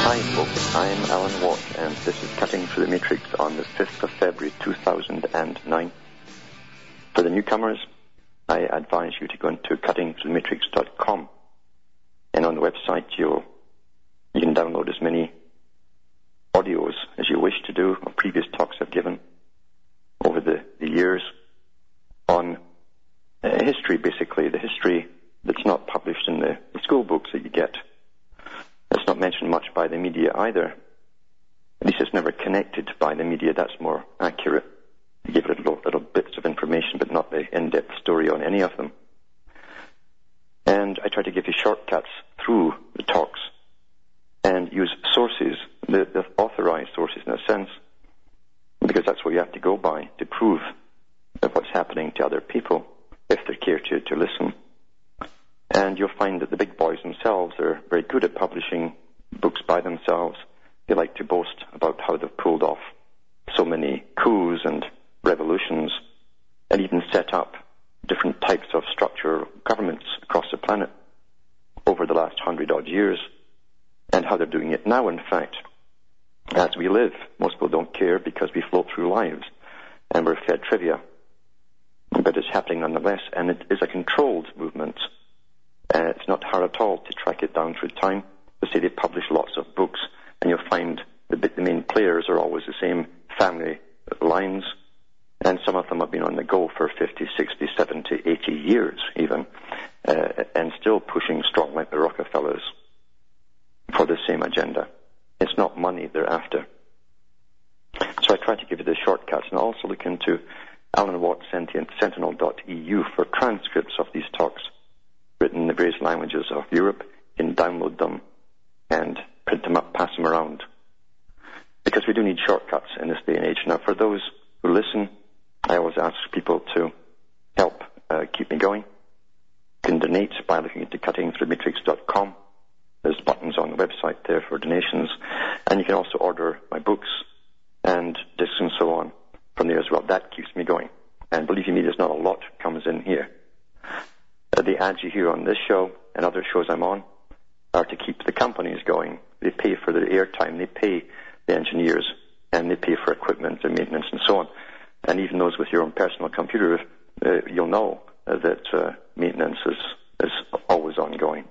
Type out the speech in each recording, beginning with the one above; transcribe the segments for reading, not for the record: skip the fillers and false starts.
Hi folks, I'm Alan Watt and this is Cutting Through the Matrix on the 5th of February 2009. For the newcomers, I advise you to go into cuttingthroughthematrix.com, and on the website you can download as many audios as you wish to do of previous talks I've given over the years on history, basically, the history that's not published in the school books that you get. It's not mentioned much by the media either. At least it's never connected by the media. That's more accurate. They give it little bits of information, but not the in-depth story on any of them. And I try to give you shortcuts through the talks and use sources, the authorized sources in a sense, because that's what you have to go by to prove what's happening to other people, if they care to listen. And you'll find that the big boys themselves are very good at publishing books by themselves. They like to boast about how they've pulled off so many coups and revolutions and even set up different types of structural governments across the planet over the last 100-odd years, and how they're doing it now, in fact, as we live. Most people don't care because we float through lives and we're fed trivia. But it's happening nonetheless, and it is a controlled movement. It's not hard at all to track it down through time. They say they publish lots of books, and you'll find the main players are always the same family lines, and some of them have been on the go for 50, 60, 70, 80 years even, and still pushing strong like the Rockefellers for the same agenda. It's not money they're after. So I try to give you the shortcuts, and also look into Alan Watt Sentinel.eu for transcripts of these talks written in the various languages of Europe. You can download them and print them up, pass them around. Because we do need shortcuts in this day and age. Now, for those who listen, I always ask people to help keep me going. You can donate by looking into cuttingthroughthematrix.com. There's buttons on the website there for donations. And you can also order my books and discs and so on from there as well. That keeps me going. And believe you me, there's not a lot comes in here. The ads you hear on this show and other shows I'm on are to keep the companies going. They pay for the airtime, they pay the engineers, and they pay for equipment and maintenance and so on. And even those with your own personal computer, you'll know that maintenance is always ongoing.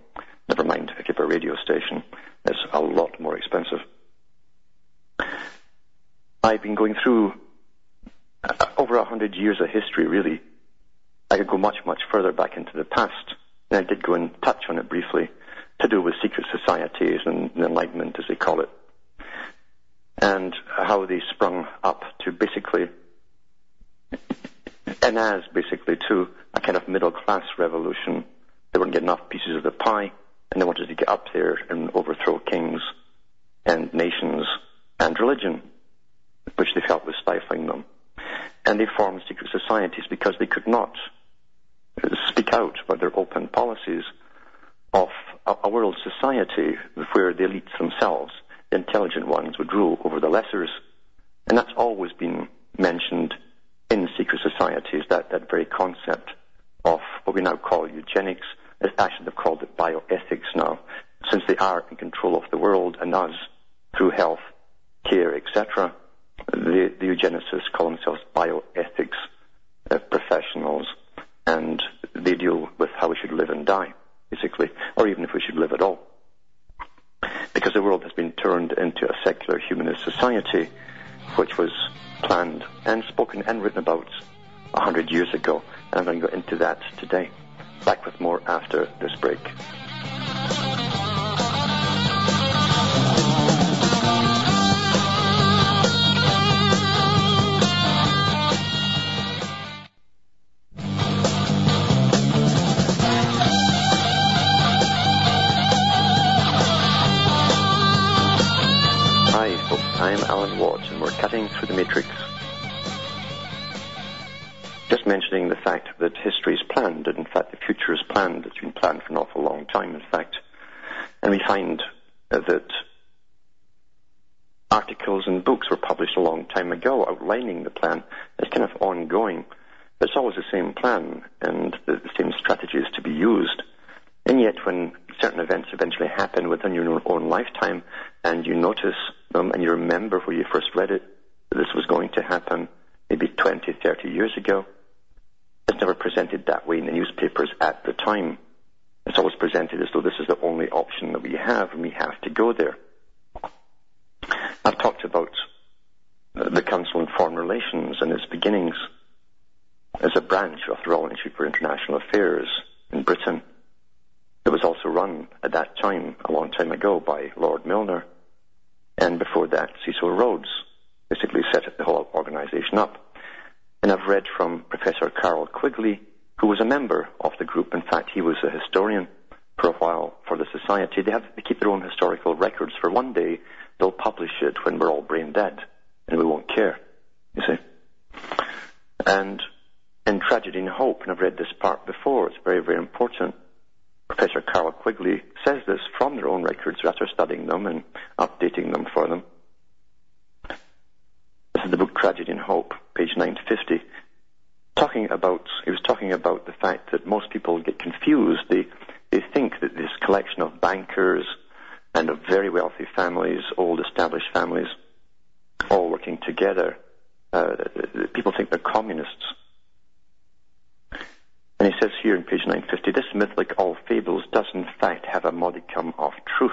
Never mind if you have a radio station, it's a lot more expensive. I've been going through over 100 years of history, really. I could go much, much further back into the past, and I did go and touch on it briefly, to do with secret societies and enlightenment, as they call it, and how they sprung up to basically, and as basically to a kind of middle-class revolution. They wouldn't get enough pieces of the pie, and they wanted to get up there and overthrow kings and nations and religion, which they felt was stifling them. And they formed secret societies because they could not speak out about their open policies of a world society where the elites themselves, the intelligent ones, would rule over the lessers. And that's always been mentioned in secret societies, that very concept of what we now call eugenics. Actually, they've called it bioethics now, since they are in control of the world and us through health, care, etc. The eugenicists call themselves bioethics professionals, and they deal with how we should live and die, basically, or even if we should live at all. Because the world has been turned into a secular humanist society, which was planned and spoken and written about 100 years ago, and I'm going to go into that today. Back with more after this break. I'm Alan Watt, and we're cutting through the matrix. Just mentioning the fact that history is planned, and in fact the future is planned. It's been planned for an awful long time, in fact. And we find that articles and books were published a long time ago outlining the plan. It's kind of ongoing. But it's always the same plan and the same strategies to be used. And yet when certain events eventually happen within your own lifetime, and you notice them and you remember where you first read it, that this was going to happen maybe 20, 30 years ago. It's never presented that way in the newspapers at the time. It's always presented as though this is the only option that we have, and we have to go there. I've talked about the Council on Foreign Relations and its beginnings as a branch of the Royal Institute for International Affairs in Britain. It was also run at that time, a long time ago, by Lord Milner, and before that, Cecil Rhodes basically set the whole organization up. And I've read from Professor Carroll Quigley, who was a member of the group. In fact, he was a historian for a while for the society. They keep their own historical records. For one day, they'll publish it when we're all brain dead, and we won't care, you see. And in Tragedy and Hope, and I've read this part before, it's very, very important, Professor Carroll Quigley says this from their own records after studying them and updating them for them. This is the book Tragedy and Hope, page 950. He was talking about the fact that most people get confused. They think that this collection of bankers and of very wealthy families, old established families, all working together, people think they're communists. And he says here in page 950, this myth, like all fables, does in fact have a modicum of truth.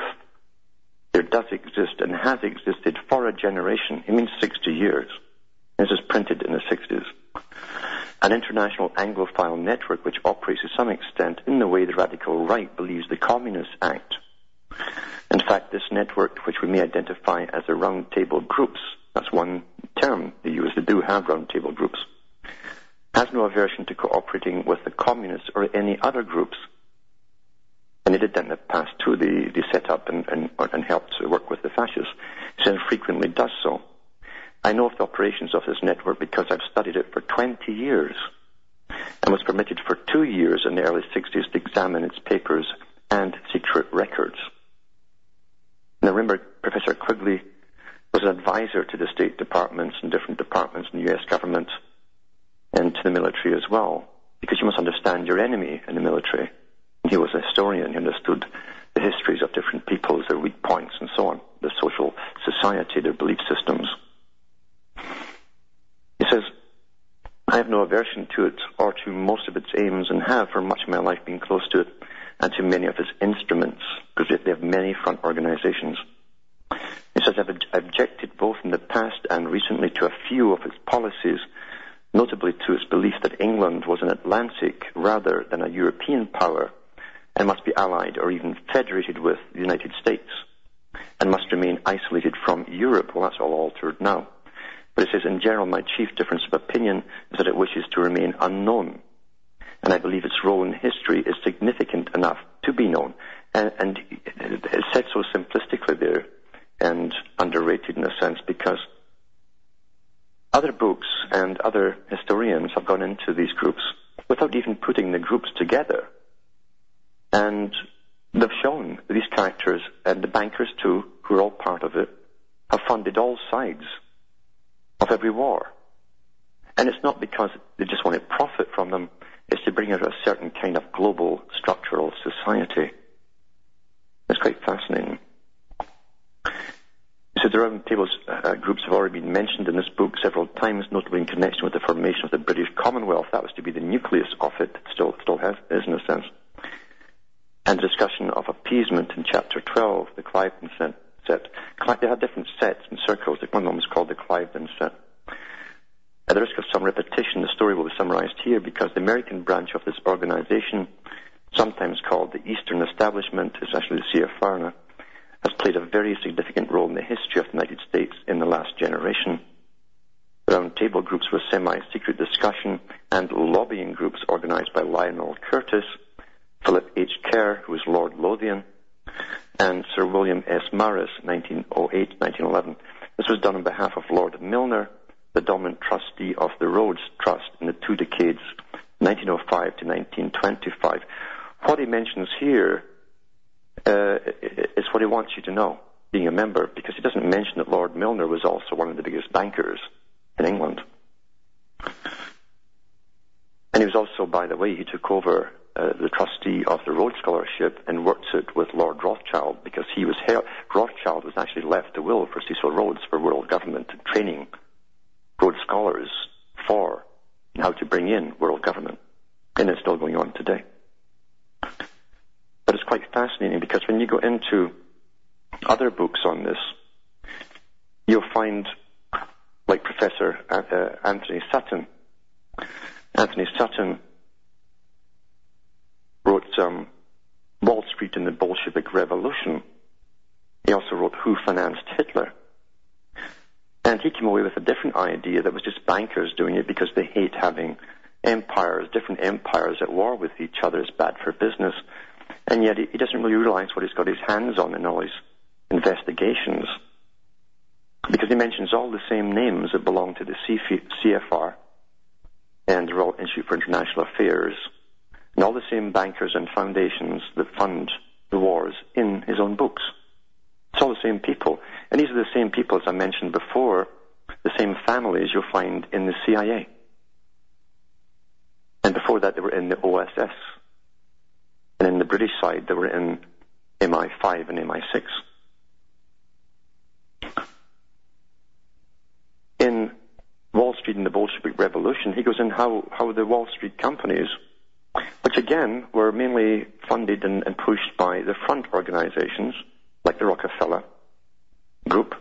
There does exist and has existed for a generation, it means 60 years. This is printed in the 60s. An international Anglophile network which operates to some extent in the way the radical right believes the Communists act. In fact, this network, which we may identify as the round table groups, that's one term they use, they do have round table groups, has no aversion to cooperating with the Communists or any other groups. And they did that in the past too. They set up and helped work with the fascists. So frequently does so. I know of the operations of this network because I've studied it for 20 years and was permitted for 2 years in the early 60s to examine its papers and secret records. And I remember Professor Quigley was an advisor to the State Departments and different departments in the U.S. government and to the military as well, because you must understand your enemy in the military. And he was a historian. He understood the histories of different peoples, their weak points and so on, the social society, their belief systems. He says, I have no aversion to it or to most of its aims, and have for much of my life been close to it and to many of its instruments, because they have many front organizations. He says, I've objected both in the past and recently to a few of its policies, notably to its belief that England was an Atlantic rather than a European power and must be allied or even federated with the United States and must remain isolated from Europe. Well, that's all altered now. But it says, in general, my chief difference of opinion is that it wishes to remain unknown, and I believe its role in history is significant enough to be known. And it's said so simplistically there and underrated in a sense, because other books and other historians have gone into these groups without even putting the groups together. And they've shown that these characters, and the bankers too, who are all part of it, have funded all sides of every war. And it's not because they just want to profit from them, it's to bring out a certain kind of global structural society. It's quite fascinating. So the round tables groups have already been mentioned in this book several times, notably in connection with the formation of the British Commonwealth. That was to be the nucleus of it, still is in a sense. And the discussion of appeasement in chapter 12, the Cliveden set. They had different sets and circles. One of them was called the Cliveden set. At the risk of some repetition, the story will be summarized here because the American branch of this organization, sometimes called the Eastern Establishment, is actually the CFR now, has played a very significant role in the history of the United States in the last generation. Round table groups were semi-secret discussion and lobbying groups organized by Lionel Curtis, Philip H. Kerr, who was Lord Lothian, and Sir William S. Marris, 1908-1911. This was done on behalf of Lord Milner, the dominant trustee of the Rhodes Trust in the 2 decades, 1905 to 1925. What he mentions here is what he wants you to know, being a member, because he doesn't mention that Lord Milner was also one of the biggest bankers in England. And he was also, by the way, he took over the trustee of the Rhodes Scholarship and worked it with Lord Rothschild, because Rothschild was actually left the will for Cecil Rhodes for world government and training Rhodes scholars for how to bring in world government. And it's still going on today. But it's quite fascinating, because when you go into other books on this, you'll find, like Professor Anthony Sutton. Anthony Sutton wrote Wall Street and the Bolshevik Revolution. He also wrote Who Financed Hitler? And he came away with a different idea that was just bankers doing it because they hate having empires, different empires at war with each other. It's bad for business. And yet he doesn't really realize what he's got his hands on in all his investigations, because he mentions all the same names that belong to the CFR and the Royal Institute for International Affairs, and all the same bankers and foundations that fund the wars in his own books. It's all the same people. And these are the same people, as I mentioned before, the same families you'll find in the CIA. And before that, they were in the OSS. And in the British side, they were in MI5 and MI6. In Wall Street and the Bolshevik Revolution, he goes in how the Wall Street companies, which again were mainly funded and pushed by the front organizations, like the Rockefeller Group,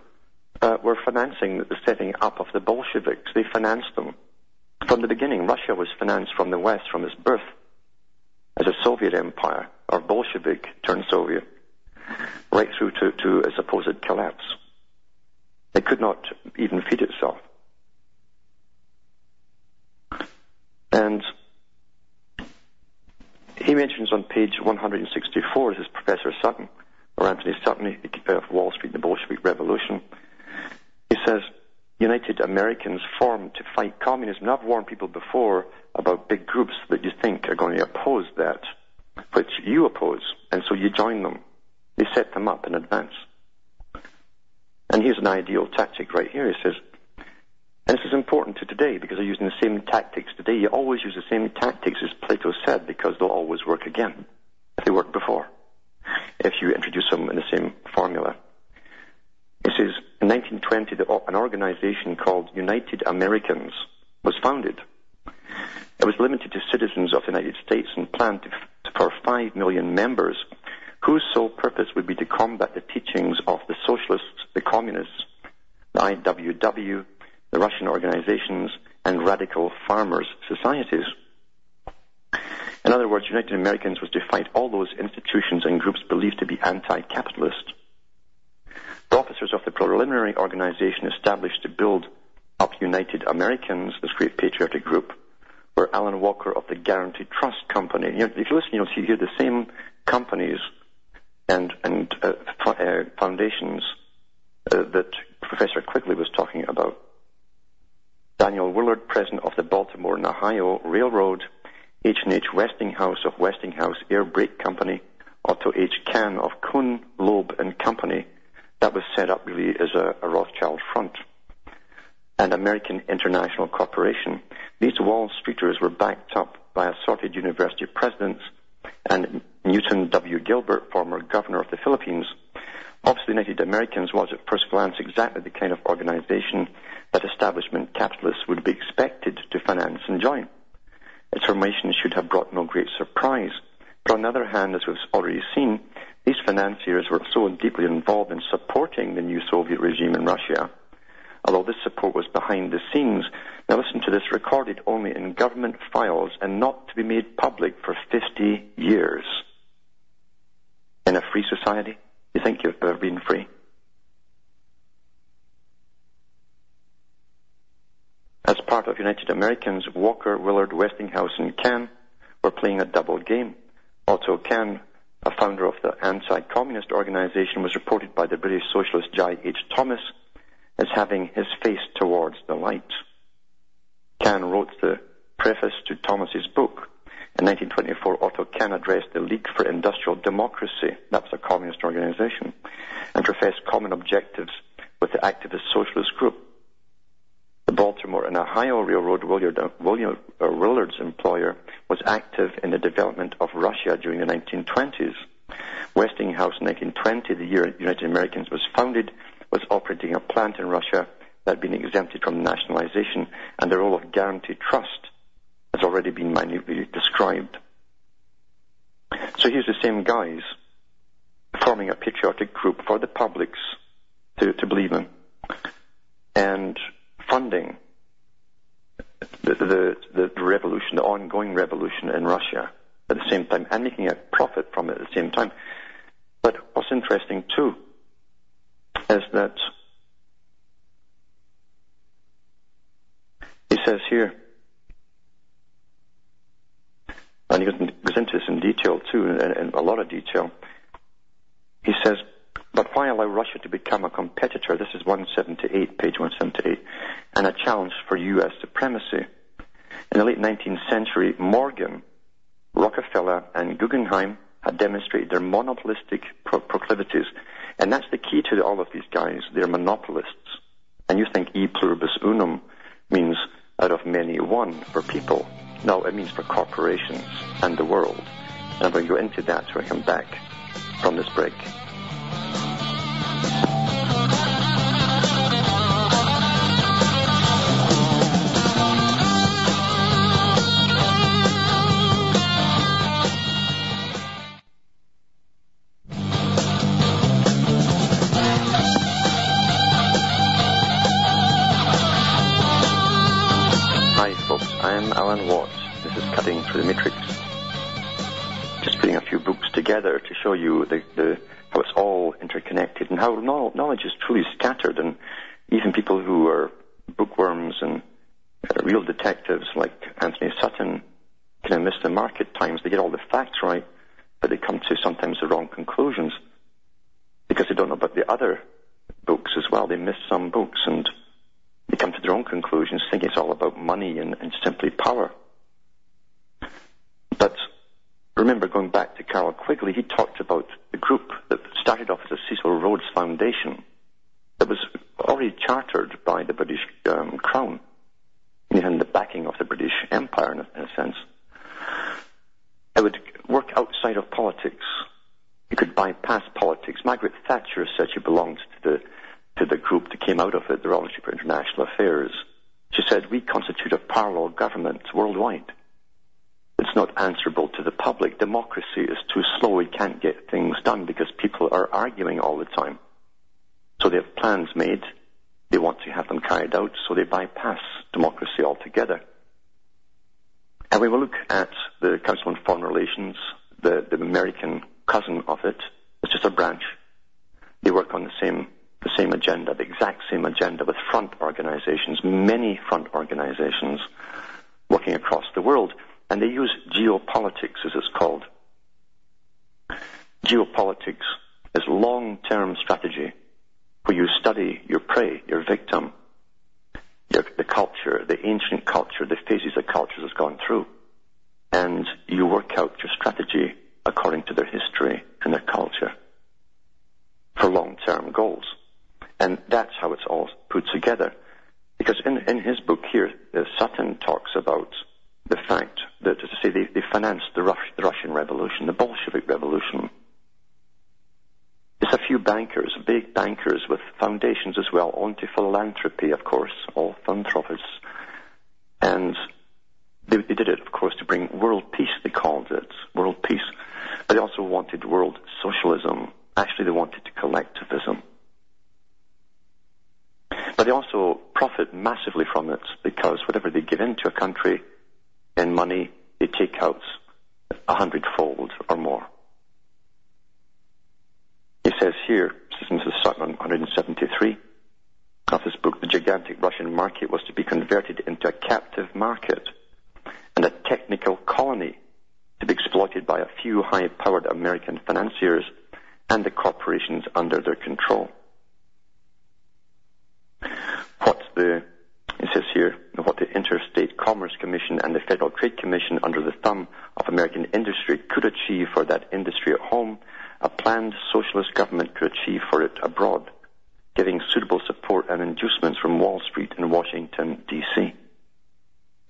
were financing the setting up of the Bolsheviks. They financed them. From the beginning, Russia was financed from the West, from its birth, as a Soviet empire, or Bolshevik turned Soviet, right through to a supposed collapse. It could not even feed itself. And he mentions on page 164, this is Professor Sutton, or Anthony Sutton, of Wall Street and the Bolshevik Revolution. He says, United Americans formed to fight communism. Now, I've warned people before about big groups that you think are going to oppose that, which you oppose, and so you join them. They set them up in advance. And here's an ideal tactic right here. He says, and this is important to today because they're using the same tactics today. You always use the same tactics, as Plato said, because they'll always work again if they worked before, if you introduce them in the same formula. He says, in 1920, an organization called United Americans was founded. It was limited to citizens of the United States and planned for 5 million members, whose sole purpose would be to combat the teachings of the socialists, the communists, the IWW, the Russian organizations, and radical farmers' societies. In other words, United Americans was to fight all those institutions and groups believed to be anti-capitalist. The officers of the preliminary organization established to build up United Americans, this great patriotic group, were Alan Walker of the Guaranty Trust Company. If you listen, you'll hear the same companies and foundations that Professor Quigley was talking about. Daniel Willard, president of the Baltimore and Ohio Railroad, H&H Westinghouse of Westinghouse Air Brake Company, Otto H. Kahn of Kuhn, Loeb and Company. That was set up really as a Rothschild front. And American International Corporation. These Wall Streeters were backed up by assorted university presidents and Newton W. Gilbert, former governor of the Philippines. Obviously, United Americans was at first glance exactly the kind of organization that establishment capitalists would be expected to finance and join. Its formation should have brought no great surprise. But on the other hand, as we've already seen, these financiers were so deeply involved in supporting the new Soviet regime in Russia, although this support was behind the scenes. Now listen to this, recorded only in government files and not to be made public for 50 years. In a free society, you think you've ever been free? As part of United Americans, Walker, Willard, Westinghouse, and Kahn were playing a double game. Otto Kahn, a founder of the anti-communist organization, was reported by the British socialist J. H. Thomas as having his face towards the light. Kahn wrote the preface to Thomas's book. In 1924, Otto Kahn addressed the League for Industrial Democracy, that was a communist organization, and professed common objectives with the activist socialist group. The The Baltimore and Ohio Railroad, Willard's employer, was active in the development of Russia during the 1920s. Westinghouse, in 1920, the year United Americans was founded, was operating a plant in Russia that had been exempted from nationalization, and the role of guaranteed trust has already been minutely described. So here's the same guys forming a patriotic group for the publics to believe in, and funding the revolution, the ongoing revolution in Russia at the same time, and making a profit from it at the same time. But what's interesting too is that he says here, and he goes into this in detail too, in a lot of detail. He says, but why allow Russia to become a competitor? This is 178, page 178, and a challenge for U.S. supremacy. In the late 19th century, Morgan, Rockefeller, and Guggenheim had demonstrated their monopolistic proclivities. And that's the key to all of these guys. They're monopolists. And you think e pluribus unum means out of many one for people. No, it means for corporations and the world. And I'm going to go into that when I come back from this break. Through the Matrix. Just putting a few books together to show you how it's all interconnected and how knowledge is truly scattered, and even people who are bookworms and real detectives like Anthony Sutton kind of miss the mark at times. They get all the facts right, but they come to sometimes the wrong conclusions because they don't know about the other books as well. They miss some books and they come to their own conclusions thinking it's all about money and simply power. But remember, going back to Carroll Quigley, he talked about the group that started off as a Cecil Rhodes Foundation that was already chartered by the British Crown and the backing of the British Empire, in a sense. It would work outside of politics. You could bypass politics. Margaret Thatcher said she belonged to the group that came out of it, the Royalty for International Affairs. She said, we constitute a parallel government worldwide. It's not answerable to the public. Democracy is too slow. We can't get things done because people are arguing all the time. So they have plans made. They want to have them carried out, so they bypass democracy altogether. And we will look at the Council on Foreign Relations, the American cousin of it. It's just a branch. They work on the same agenda, the exact same agenda, with front organizations, many front organizations working across the world. And they use geopolitics, as it's called. Geopolitics is long-term strategy where you study your prey, your victim, the culture, the ancient culture, the phases that culture has gone through. And you work out your strategy according to their history and their culture for long-term goals. And that's how it's all put together. Because in his book here, Sutton talks about the fact that, as I say, they financed the Russian Revolution, the Bolshevik Revolution. It's a few bankers, big bankers with foundations as well, on to philanthropy, of course, all philanthropists. And they did it, of course, to bring world peace, they called it, world peace. But they also wanted world socialism. Actually, they wanted collectivism. But they also profit massively from it because whatever they give into a country in money, they take out 100-fold or more. He says here, this is Sutton on 173 of this book, the gigantic Russian market was to be converted into a captive market and a technical colony to be exploited by a few high-powered American financiers and the corporations under their control. It says here, what the Interstate Commerce Commission and the Federal Trade Commission under the thumb of American industry could achieve for that industry at home, a planned socialist government could achieve for it abroad. getting suitable support and inducements from Wall Street and Washington, D.C.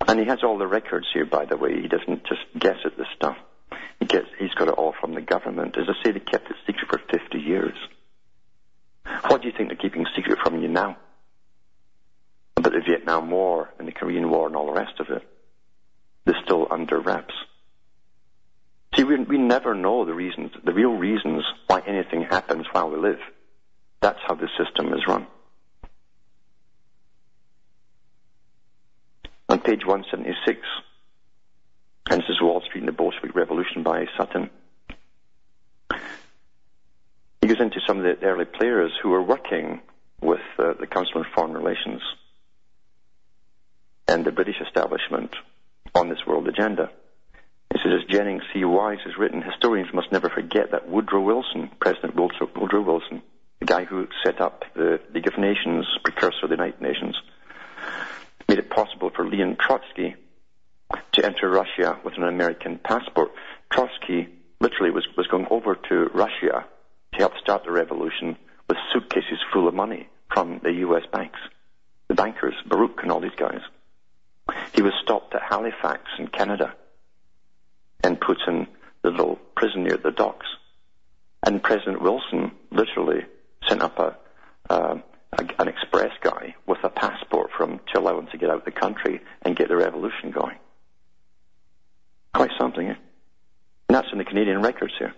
And he has all the records here, by the way. He doesn't just guess at this stuff. He's got it all from the government. As I say, they kept it secret for 50 years. What do you think they're keeping secret from you now? About the Vietnam War and the Korean War and all the rest of it. They're still under wraps. See, we never know the reasons, the real reasons why anything happens while we live. That's how the system is run. On page 176, and this is Wall Street and the Bolshevik Revolution by Sutton, he goes into some of the early players who were working with the Council on Foreign Relations and the British establishment on this world agenda. He says, as Jennings C. Wise has written, historians must never forget that Woodrow Wilson, President Woodrow Wilson, the guy who set up the League of Nations, precursor of the United Nations, made it possible for Leon Trotsky to enter Russia with an American passport. Trotsky literally was going over to Russia to help start the revolution with suitcases full of money from the U.S. banks, the bankers, Baruch and all these guys. He was stopped at Halifax in Canada and put in the little prison near the docks. And President Wilson literally sent up an express guy with a passport for him to allow him to get out of the country and get the revolution going. Quite something, eh? And that's in the Canadian records here.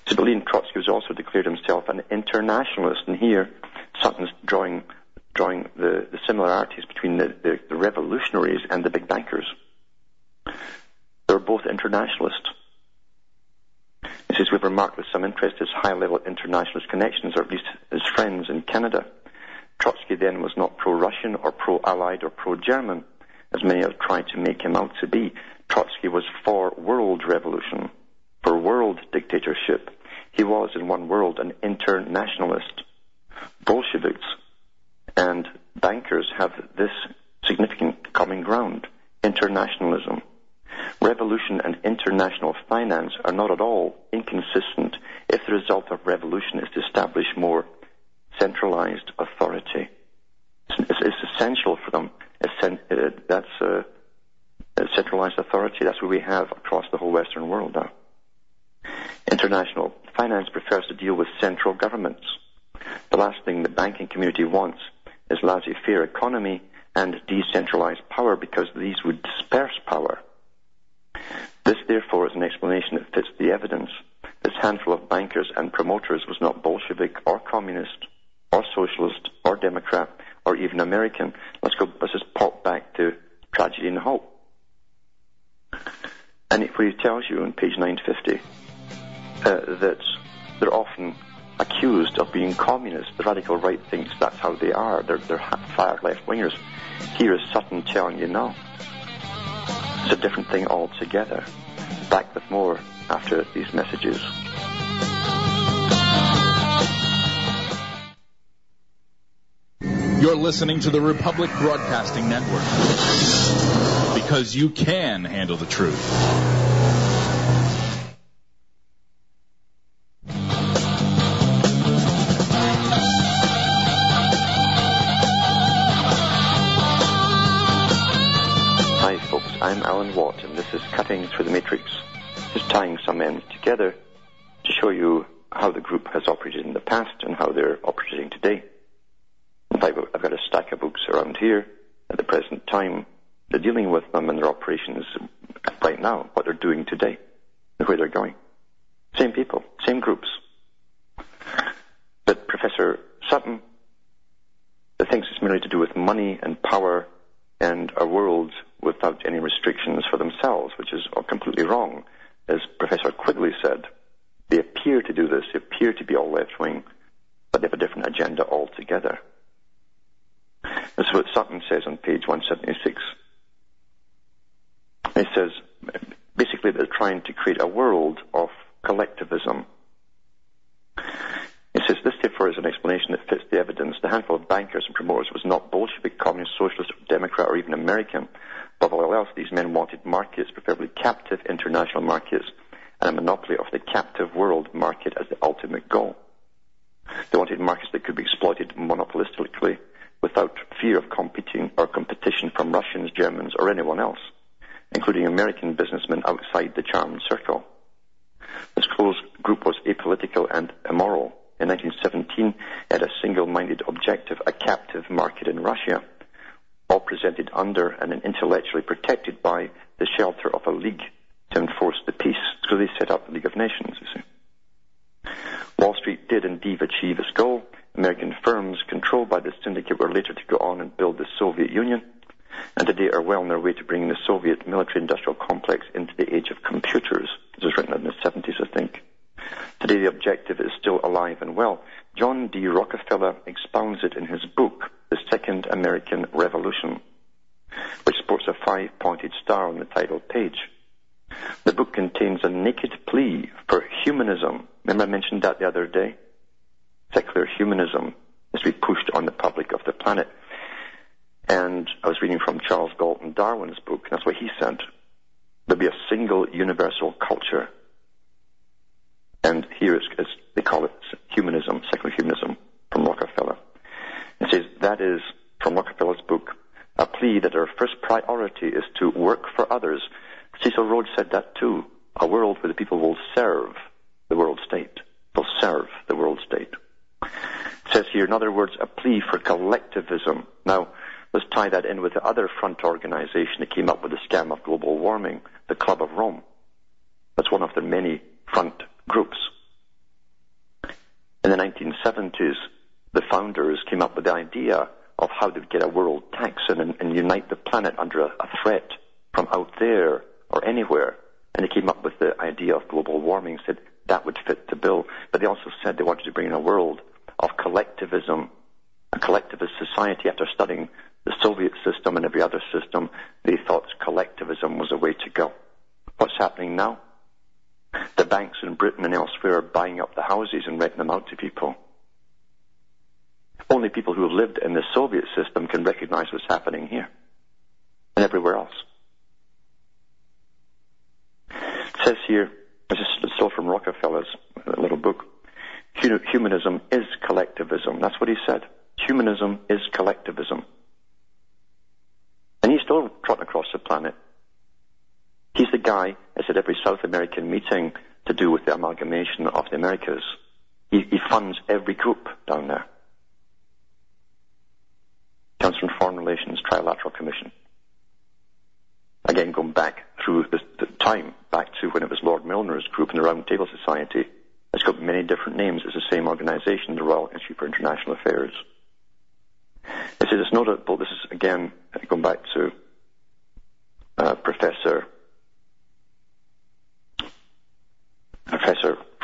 So Leon Trotsky was also declared himself an internationalist, and here Sutton's drawing the similarities between the revolutionaries and the big bankers. They were both internationalists. He says, we've remarked with some interest his high-level internationalist connections, or at least his friends in Canada. Trotsky then was not pro-Russian or pro-Allied or pro-German, as many have tried to make him out to be. Trotsky was for world revolution, for world dictatorship. He was, in one word, an internationalist. Bolsheviks and bankers have this significant common ground, internationalism. Revolution and international finance are not at all inconsistent if the result of revolution is to establish more centralized authority. It's essential for them. That's centralized authority. That's what we have across the whole Western world now. International finance prefers to deal with central governments. The last thing the banking community wants is laissez-faire economy and decentralized power, because these would disperse power. This, therefore, is an explanation that fits the evidence. This handful of bankers and promoters was not Bolshevik or communist or socialist or Democrat or even American. Let's just pop back to Tragedy and Hope. And it tells you on page 950 that they're often accused of being communists. The radical right thinks that's how they are. They're fire left-wingers. Here is Sutton telling you no. It's a different thing altogether. Back with more after these messages. You're listening to the Republic Broadcasting Network, because you can handle the truth. I'm Alan Watt, and this is Cutting Through the Matrix, just tying some ends together to show you how the group has operated in the past and how they're operating today. In fact, I've got a stack of books around here at the present time. They're dealing with them and their operations right now, what they're doing today, and where they're going. Same people, same groups. But Professor Sutton thinks it's merely to do with money and power and a world without any restrictions for themselves, which is completely wrong. As Professor Quigley said, they appear to do this, they appear to be all left-wing, but they have a different agenda altogether. This is what Sutton says on page 176. He says, basically, they're trying to create a world of collectivism. He says, this therefore is an explanation that fits the evidence. The handful of bankers and promoters was not Bolshevik, communist, socialist, Democrat, or even American. Above all else, these men wanted markets, preferably captive international markets, and a monopoly of the captive world market as the ultimate goal. They wanted markets that could be exploited monopolistically without fear of competing or competition from Russians, Germans, or anyone else, including American businessmen outside the charmed circle. This close group was apolitical and immoral. In 1917, it had a single-minded objective, a captive market in Russia, all presented under and intellectually protected by the shelter of a league to enforce the peace. So they set up the League of Nations, you see. Wall Street did indeed achieve its goal. American firms controlled by the syndicate were later to go on and build the Soviet Union, and today are well on their way to bringing the Soviet military-industrial complex into the age of computers. This was written in the 70s, I think. Today the objective is still alive and well. John D. Rockefeller expounds it in his book, The Second American Revolution, which sports a 5-pointed star on the title page. The book contains a naked plea for humanism. Remember I mentioned that the other day? Secular humanism is to be pushed on the public of the planet. And I was reading from Charles Galton Darwin's book, and that's what he said. There'll be a single universal culture. And here they call it humanism, secular humanism, from Rockefeller. It says, that is, from Rockefeller's book, a plea that our first priority is to work for others. Cecil Rhodes said that too. A world where the people will serve the world state. They'll serve the world state. It says here, in other words, a plea for collectivism. Now, let's tie that in with the other front organization that came up with the scam of global warming, the Club of Rome. That's one of their many front groups. In the 1970s, the founders came up with the idea of how to get a world tax and unite the planet under a threat from out there or anywhere. And they came up with the idea of global warming, said that would fit the bill. But they also said they wanted to bring in a world of collectivism, a collectivist society. After studying the Soviet system and every other system, they thought collectivism was the way to go. What's happening now? The banks in Britain and elsewhere are buying up the houses and renting them out to people. Only people who have lived in the Soviet system can recognize what's happening here and everywhere else. It says here, this is still from Rockefeller's little book, humanism is collectivism. That's what he said. Humanism is collectivism. And he's still trotting across the planet. He's the guy that's at every South American meeting to do with the amalgamation of the Americas. He funds every group down there. Comes from Foreign Relations Trilateral Commission. Again, going back through the time, back to when it was Lord Milner's group in the Round Table Society. It's got many different names. It's the same organization, the Royal Institute for International Affairs. It says it's notable, this is again going back to Professor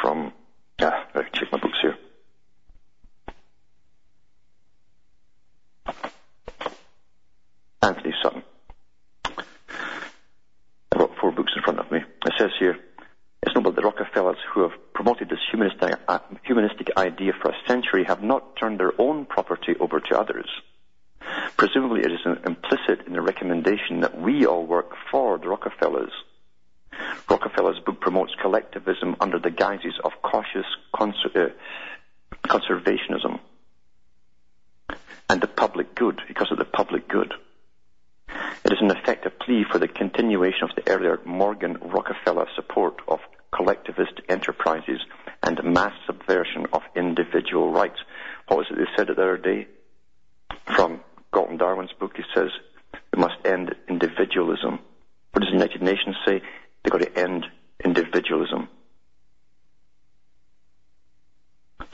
from, I'll check my books here. Anthony Sutton. I've got 4 books in front of me. It says here, it's notable that the Rockefellers who have promoted this humanistic idea for a century have not turned their own property over to others. Presumably it is implicit in the recommendation that we all work for the Rockefellers. Rockefeller's book promotes collectivism under the guises of cautious conservationism and the public good, because of the public good. It is in effect a plea for the continuation of the earlier Morgan Rockefeller support of collectivist enterprises and mass subversion of individual rights. What was it they said the other day? From Galton Darwin's book, he says, we must end individualism. What does the United Nations say? They've got to end individualism.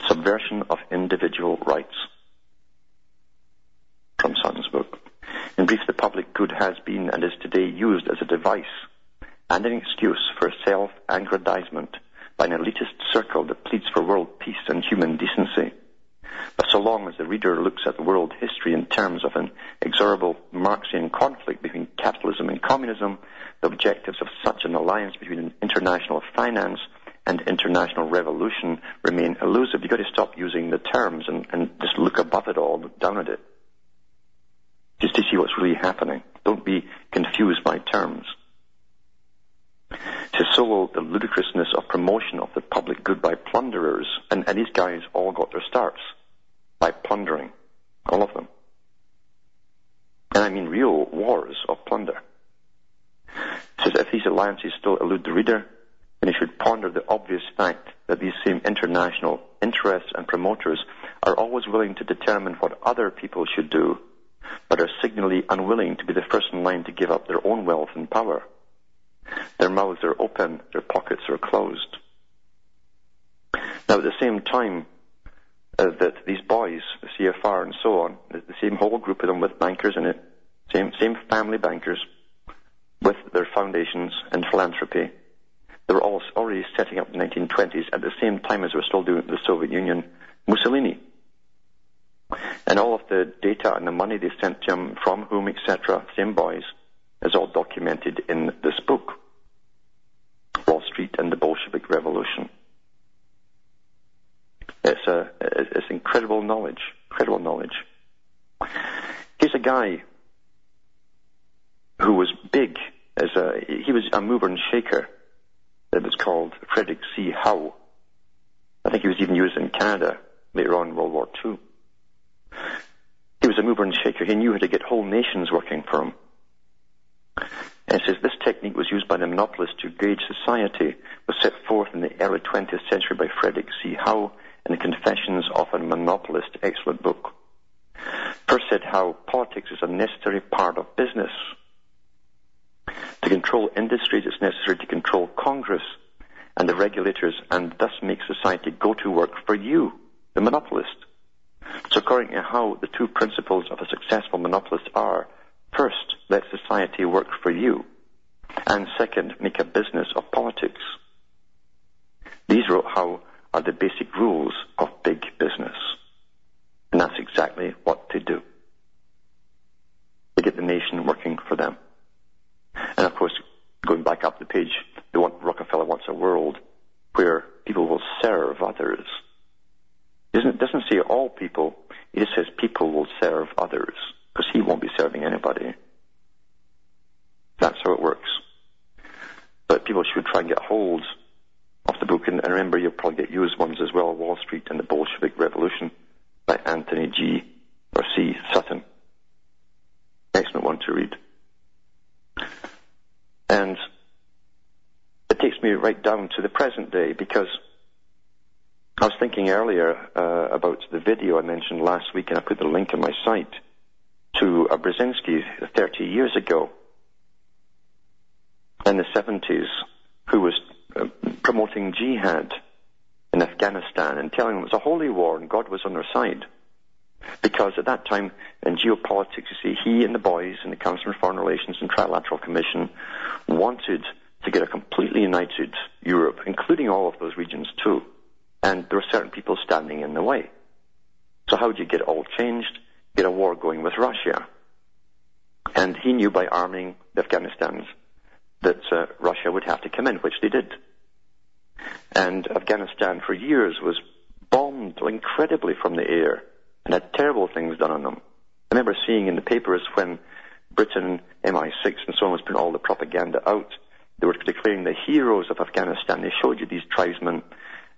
Subversion of individual rights. From Sutton's book. In brief, the public good has been and is today used as a device and an excuse for self-aggrandizement by an elitist circle that pleads for world peace and human decency. But so long as the reader looks at world history in terms of an inexorable Marxian conflict between capitalism and communism, the objectives of such an alliance between international finance and international revolution remain elusive. You've got to stop using the terms and just look above it all, look down at it, just to see what's really happening. Don't be confused by terms. To so the ludicrousness of promotion of the public good by plunderers, and these guys all got their starts by plundering all of them. And I mean real wars of plunder. It says, if these alliances still elude the reader, then he should ponder the obvious fact that these same international interests and promoters are always willing to determine what other people should do, but are signally unwilling to be the first in line to give up their own wealth and power. Their mouths are open, their pockets are closed. Now, at the same time that these boys, the CFR and so on, the same whole group of them with bankers in it, same family bankers, with their foundations and philanthropy, they were all already setting up in the 1920s at the same time as they were still doing the Soviet Union, Mussolini. And all of the data and the money they sent to him, from whom, etc., same boys, is all documented in this book, Wall Street and the Bolshevik Revolution. It's incredible knowledge, incredible knowledge. Here's a guy who was big he was a mover and shaker. It was called Frederick C. Howe. I think he was even used in Canada later on in World War II. He was a mover and shaker. He knew how to get whole nations working for him. And it says, this technique was used by the monopolists to gauge society, was set forth in the early 20th century by Frederick C. Howe in the Confessions of a Monopolist, excellent book. First said Howe, politics is a necessary part of business. To control industries, it's necessary to control Congress and the regulators, and thus make society go to work for you, the monopolist. So according to Howe, the two principles of a successful monopolist are, first, let society work for you, and second, make a business of politics. These, wrote Howe, are the basic rules of big business. And that's exactly what they do. They get the nation working for them. And of course, going back up the page, Rockefeller wants a world where people will serve others. It doesn't say all people, it just says people will serve others, because he won't be serving anybody. That's how it works. But people should try and get hold of the book, and remember, you'll probably get used ones as well, Wall Street and the Bolshevik Revolution by Anthony G. or C. Sutton. Excellent one to read. And it takes me right down to the present day, because I was thinking earlier about the video I mentioned last week, and I put the link on my site, to Brzezinski 30 years ago in the 70s, who was promoting jihad in Afghanistan and telling them it was a holy war and God was on their side. Because at that time, in geopolitics, you see, he and the boys in the Council on Foreign Relations and Trilateral Commission wanted to get a completely united Europe, including all of those regions too. And there were certain people standing in the way. So how do you get it all changed? Get a war going with Russia. And he knew by arming the Afghanistans that Russia would have to come in, which they did. And Afghanistan for years was bombed incredibly from the air and had terrible things done on them. I remember seeing in the papers when Britain, MI6 and so on was putting all the propaganda out, they were declaring the heroes of Afghanistan. They showed you these tribesmen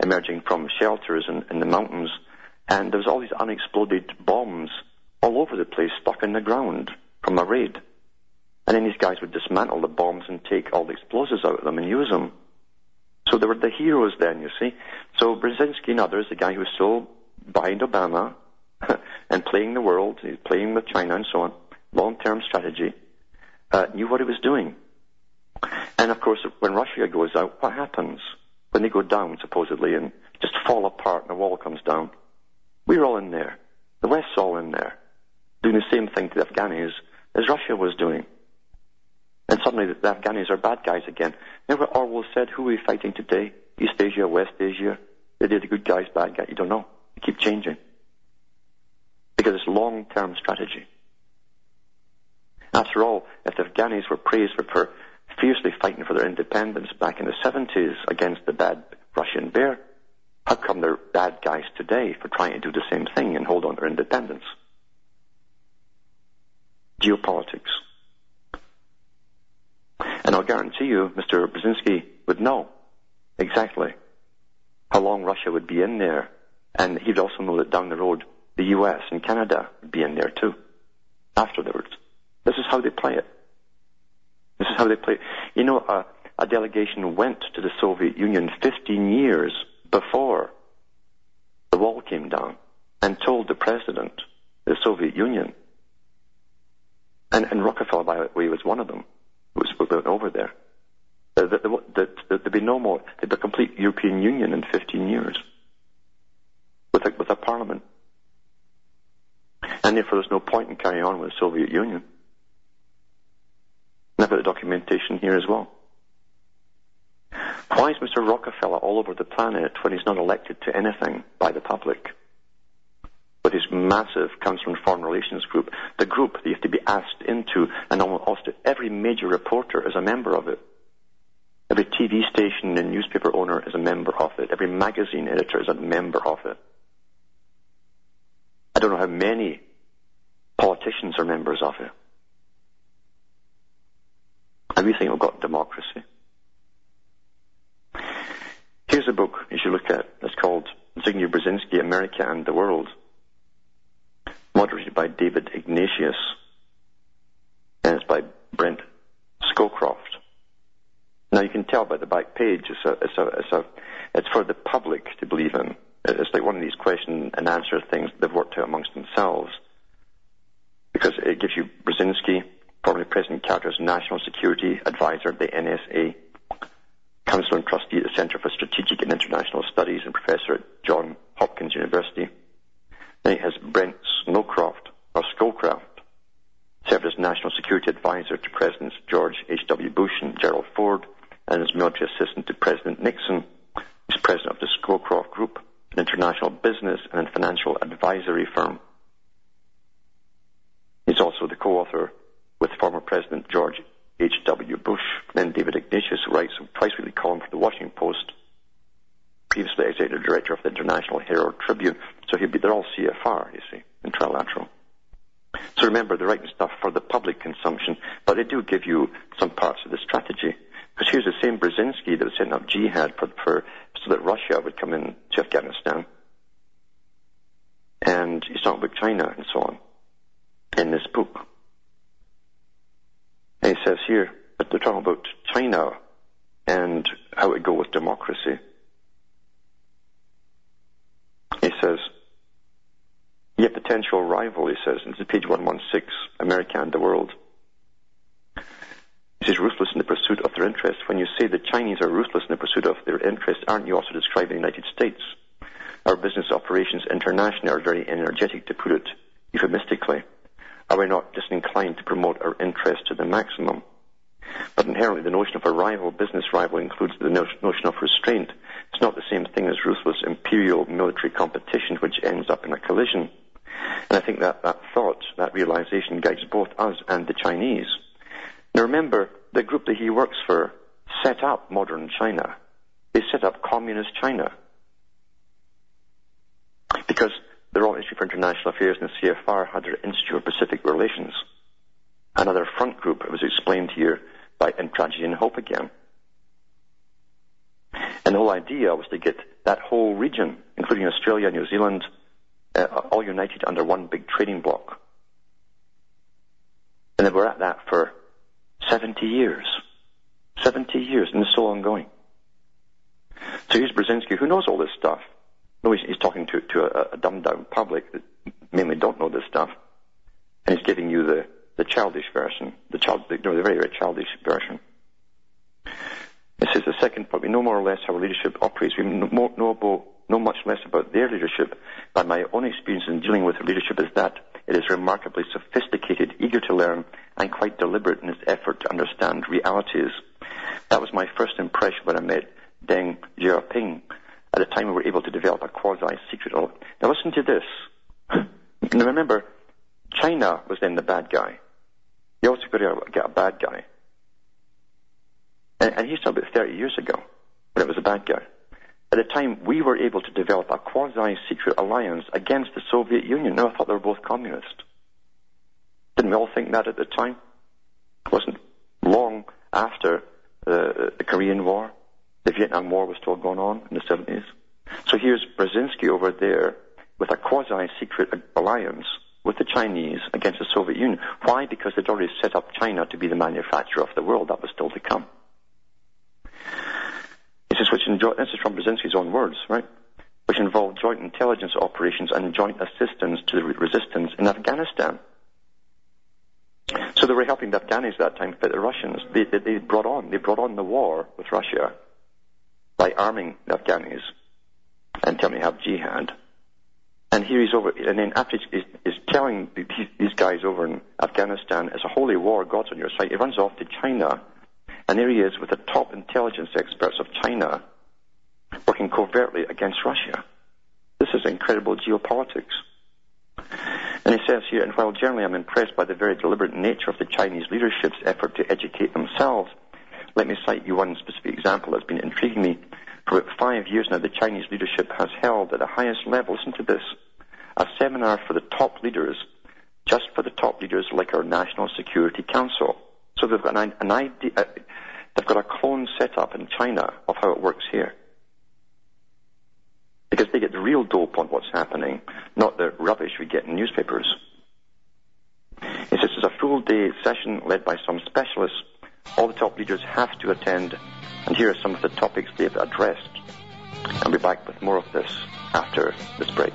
emerging from shelters in the mountains, and there was all these unexploded bombs all over the place stuck in the ground from a raid. And then these guys would dismantle the bombs and take all the explosives out of them and use them. So they were the heroes then, you see. So Brzezinski and others, the guy who was still behind Obama and playing the world, playing with China and so on, long-term strategy, knew what he was doing. And of course, when Russia goes out, what happens? When they go down, supposedly, and just fall apart and the wall comes down, we're all in there. The West's all in there, doing the same thing to the Afghanis as Russia was doing. And suddenly the Afghanis are bad guys again. Remember what Orwell said, who are we fighting today? East Asia, West Asia? They're the good guys, bad guys? You don't know. They keep changing. Because it's long-term strategy. After all, if the Afghanis were praised for fiercely fighting for their independence back in the 70s against the bad Russian bear, how come they're bad guys today for trying to do the same thing and hold on to their independence? Geopolitics. And I'll guarantee you, Mr. Brzezinski would know exactly how long Russia would be in there, and he'd also know that down the road the US and Canada would be in there too, afterwards. This is how they play it. This is how they play it. You know, a delegation went to the Soviet Union 15 years before the wall came down and told the president of the Soviet Union, and Rockefeller, by the way, was one of them, who went over there, there'd be no more, there'd be a complete European Union in 15 years with a parliament. And therefore there's no point in carrying on with the Soviet Union. And I've got the documentation here as well. Why is Mr. Rockefeller all over the planet when he's not elected to anything by the public? With his massive Council on Foreign Relations group, the group that you have to be asked into, and almost every major reporter is a member of it. Every TV station and newspaper owner is a member of it. Every magazine editor is a member of it. I don't know how many politicians are members of it. And we think we've got democracy. Here's a book you should look at. It's called Zbigniew Brzezinski, America and the World, moderated by David Ignatius, and it's by Brent Scowcroft. Now you can tell by the back page, it's for the public to believe in. It's like one of these question and answer things they've worked out amongst themselves, because it gives you Brzezinski, formerly President Carter's National Security Advisor at the NSA, Council and Trustee at the Center for Strategic and International Studies and Professor at Johns Hopkins University. Then it has Brent Scowcroft, served as National Security Advisor to Presidents George H.W. Bush and Gerald Ford, and as military assistant to President Nixon. He's president of the Scowcroft Group, an international business and financial advisory firm. He's also the co-author with former President George H.W. Bush. Then David Ignatius, who writes a twice-weekly column for the Washington Post, previously executive director of the International Herald Tribune. So they're all CFR, you see, and Trilateral. So remember, they're writing stuff for the public consumption, but they do give you some parts of the strategy. Because here's the same Brzezinski that was setting up jihad so that Russia would come in to Afghanistan. And he's talking about China and so on in this book. And he says here that they're talking about China and how it would go with democracy. He says, "Yet potential rival," he says, and this is page 116, America and the World. He says, "Ruthless in the pursuit of their interests. When you say the Chinese are ruthless in the pursuit of their interests, aren't you also describing the United States? Our business operations internationally are very energetic, to put it euphemistically. Are we not disinclined to promote our interests to the maximum? But inherently the notion of a rival, business rival, includes the notion of restraint. It's not the same thing as ruthless imperial military competition, which ends up in a collision." And I think that thought, that realization guides both us and the Chinese. Now remember, the group that he works for set up modern China. They set up communist China. Because the Royal Institute for International Affairs and the CFR had their Institute of Pacific Relations. Another front group, it was explained here in Tragedy and Hope again. And the whole idea was to get that whole region, including Australia, New Zealand, all united under one big trading bloc. And they were at that for 70 years. 70 years, and it's still ongoing. So here's Brzezinski, who knows all this stuff. No, he's talking to a dumbed-down public that mainly don't know this stuff. And he's giving you the childish version, the very, very childish version. It says the second point, we know more or less how our leadership operates. We know much less about their leadership. By my own experience in dealing with their leadership is that it is remarkably sophisticated, eager to learn, and quite deliberate in its effort to understand realities. That was my first impression when I met Deng Xiaoping. At the time we were able to develop a quasi-secret. Now listen to this. Now remember, China was then the bad guy. You also got to get a bad guy. And he's talking about 30 years ago, when it was a bad guy. At the time, we were able to develop a quasi-secret alliance against the Soviet Union. Now, I thought they were both communist. Didn't we all think that at the time? It wasn't long after the Korean War. The Vietnam War was still going on in the 70s. So here's Brzezinski over there with a quasi-secret alliance with the Chinese against the Soviet Union. Why? Because they'd already set up China to be the manufacturer of the world. That was still to come. This is from Brzezinski's own words, right? Which involved joint intelligence operations and joint assistance to the resistance in Afghanistan. So they were helping the Afghanis at that time fight the Russians. They brought on the war with Russia by arming the Afghanis and telling them to have jihad. And here he's over, and then after he's telling these guys over in Afghanistan, it's a holy war, God's on your side. He runs off to China, and there he is with the top intelligence experts of China working covertly against Russia. This is incredible geopolitics. And he says here, and while generally I'm impressed by the very deliberate nature of the Chinese leadership's effort to educate themselves, let me cite you one specific example that's been intriguing me. For about 5 years now, the Chinese leadership has held at the highest level, listen to this, a seminar for the top leaders, just for the top leaders like our National Security Council. So they've got an idea, they've got a clone set up in China of how it works here. Because they get the real dope on what's happening, not the rubbish we get in newspapers. He says it's a full-day session led by some specialists. All the top leaders have to attend, and here are some of the topics they've addressed. I'll be back with more of this after this break.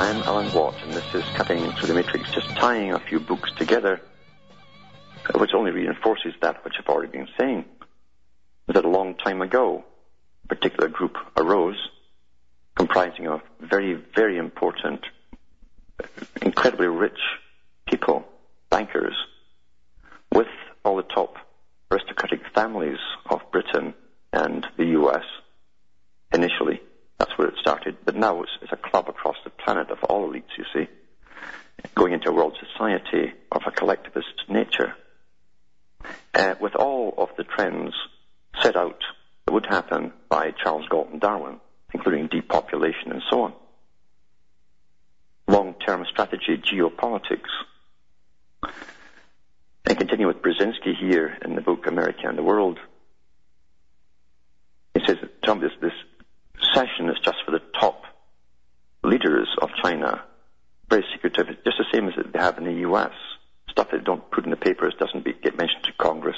I'm Alan Watt, and this is Cutting Through the Matrix, just tying a few books together, which only reinforces that which I've already been saying. That a long time ago, a particular group arose, comprising of very, very important, incredibly rich people, bankers, with all the top aristocratic families of Britain and the US, initially. That's where it started. But now it's a club across the planet of all elites, you see, going into a world society of a collectivist nature, with all of the trends set out that would happen by Charles Galton Darwin, including depopulation and so on. Long-term strategy, geopolitics. And continue with Brzezinski here in the book America and the World. He says that this session is just for the top leaders of China, very secretive, just the same as they have in the US. Stuff they don't put in the papers doesn't get mentioned to Congress.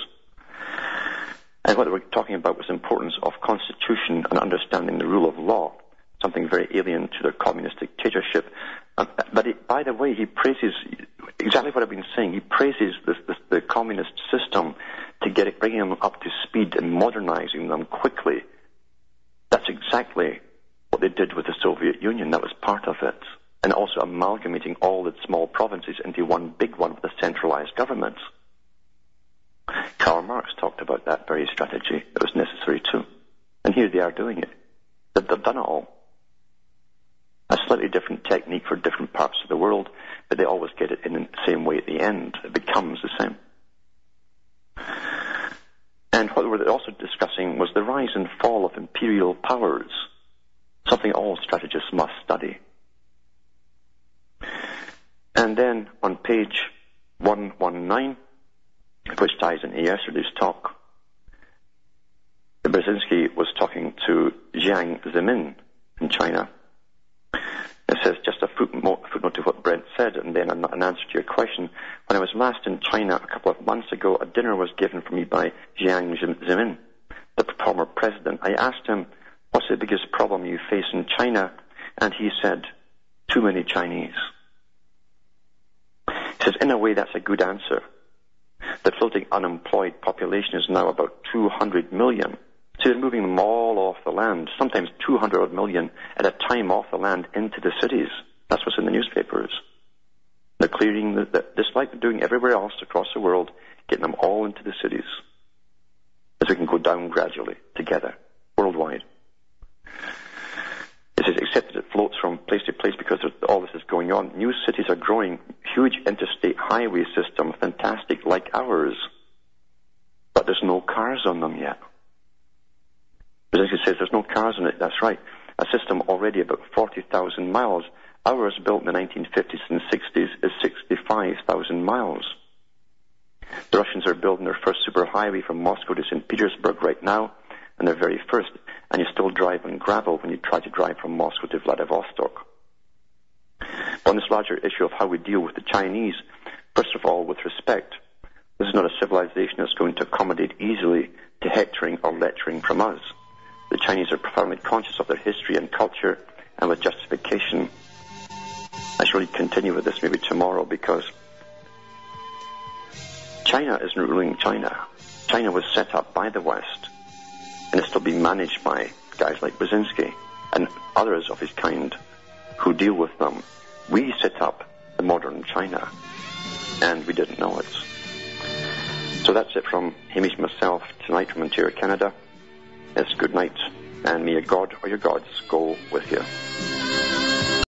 And what they were talking about was the importance of constitution and understanding the rule of law, something very alien to their communist dictatorship. But by the way, he praises exactly what I've been saying. He praises the communist system to bringing them up to speed and modernizing them quickly. That's exactly what they did with the Soviet Union. That was part of it. And also amalgamating all the small provinces into one big one with a centralized government. Karl Marx talked about that very strategy. It was necessary too. And here they are doing it. They've done it all. A slightly different technique for different parts of the world, but they always get it in the same way at the end. It becomes the same. And what we were also discussing was the rise and fall of imperial powers, something all strategists must study. And then on page 119, which ties into yesterday's talk, Brzezinski was talking to Jiang Zemin in China. It says, just a footnote to what Brent said, and then an answer to your question. When I was last in China a couple of months ago, a dinner was given for me by Jiang Zemin, the former president. I asked him, what's the biggest problem you face in China? And he said, too many Chinese. He says, in a way, that's a good answer. The floating unemployed population is now about 200 million. So they're moving them all off the land, sometimes 200 million at a time off the land into the cities. That's what's in the newspapers. They're clearing, just like they're doing everywhere else across the world, getting them all into the cities. As we can go down gradually, together, worldwide. It says, except that it floats from place to place because all this is going on. New cities are growing, huge interstate highway system, fantastic, like ours. but there's no cars on them yet. Brzezinski says there's no cars on it. That's right. A system already about 40,000 miles. Ours, built in the 1950s and 60s, is 65,000 miles. The Russians are building their first superhighway from Moscow to St. Petersburg right now, and their very first, and you still drive on gravel when you try to drive from Moscow to Vladivostok. On this larger issue of how we deal with the Chinese, first of all, with respect, this is not a civilization that's going to accommodate easily to hectoring or lecturing from us. The Chinese are profoundly conscious of their history and culture, and with justification. I shall continue with this maybe tomorrow, because China isn't ruling China. China was set up by the West, and it's still being managed by guys like Brzezinski and others of his kind who deal with them. We set up the modern China, and we didn't know it. So that's it from Hamish and myself tonight from Ontario, Canada. It's good night, and may your God or your gods go with you.